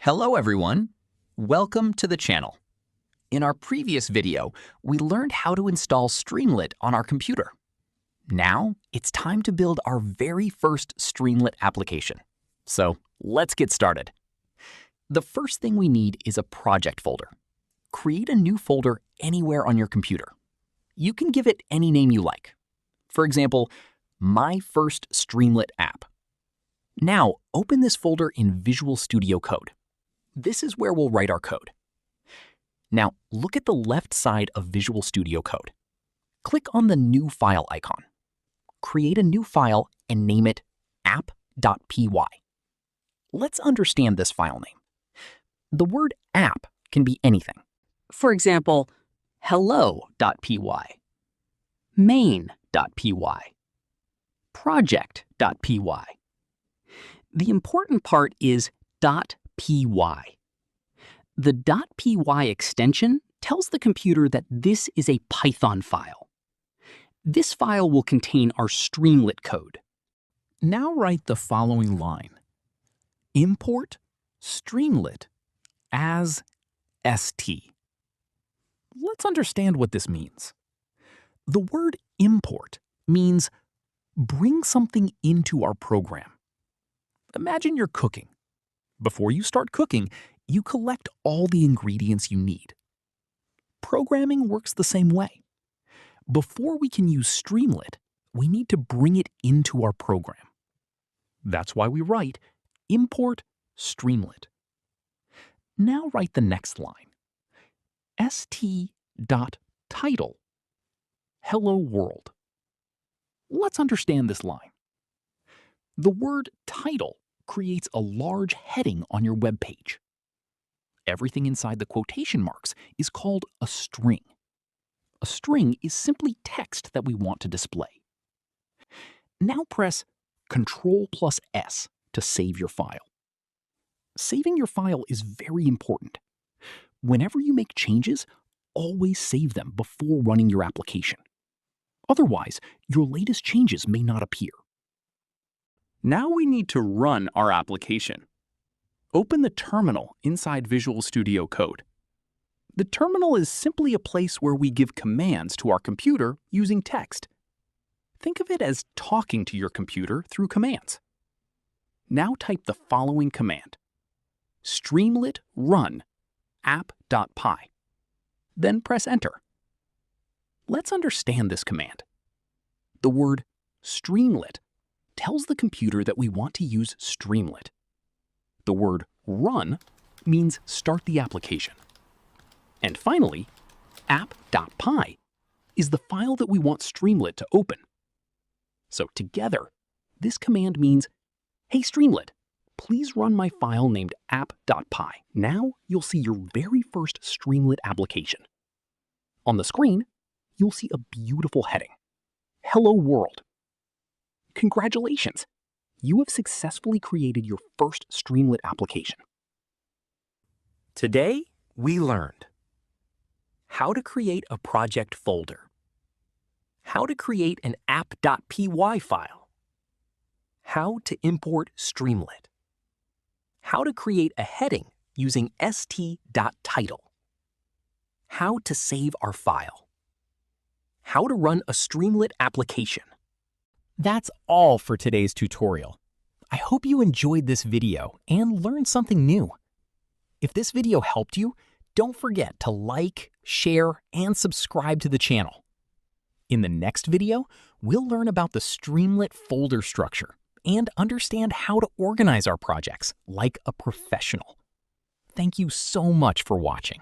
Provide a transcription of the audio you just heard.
Hello everyone, welcome to the channel. In our previous video, we learned how to install Streamlit on our computer. Now, it's time to build our very first Streamlit application. So let's get started. The first thing we need is a project folder. Create a new folder anywhere on your computer. You can give it any name you like. For example, My First Streamlit App. Now, open this folder in Visual Studio Code. This is where we'll write our code. Now, look at the left side of Visual Studio Code. Click on the New File icon. Create a new file and name it app.py. Let's understand this file name. The word app can be anything. For example, hello.py, main.py, project.py. The important part is .py. The .py extension tells the computer that this is a Python file. This file will contain our Streamlit code. Now write the following line. Import Streamlit as st. Let's understand what this means. The word import means bring something into our program. Imagine you're cooking. Before you start cooking, you collect all the ingredients you need. Programming works the same way. Before we can use Streamlit, we need to bring it into our program. That's why we write import Streamlit. Now write the next line. st.title. Hello world. Let's understand this line. The word title creates a large heading on your web page. Everything inside the quotation marks is called a string. A string is simply text that we want to display. Now press Ctrl+S to save your file. Saving your file is very important. Whenever you make changes, always save them before running your application. Otherwise, your latest changes may not appear. Now we need to run our application. Open the terminal inside Visual Studio Code. The terminal is simply a place where we give commands to our computer using text. Think of it as talking to your computer through commands. Now type the following command. Streamlit run app.py. Then press enter. Let's understand this command. The word Streamlit tells the computer that we want to use Streamlit. The word run means start the application. And finally, app.py is the file that we want Streamlit to open. So together, this command means, hey Streamlit, please run my file named app.py. Now you'll see your very first Streamlit application. On the screen, you'll see a beautiful heading. Hello world. Congratulations! You have successfully created your first Streamlit application. Today, we learned how to create a project folder, how to create an app.py file, how to import Streamlit, how to create a heading using st.title, how to save our file, how to run a Streamlit application. That's all for today's tutorial. I hope you enjoyed this video and learned something new. If this video helped you, don't forget to like, share, and subscribe to the channel. In the next video, we'll learn about the Streamlit folder structure and understand how to organize our projects like a professional. Thank you so much for watching.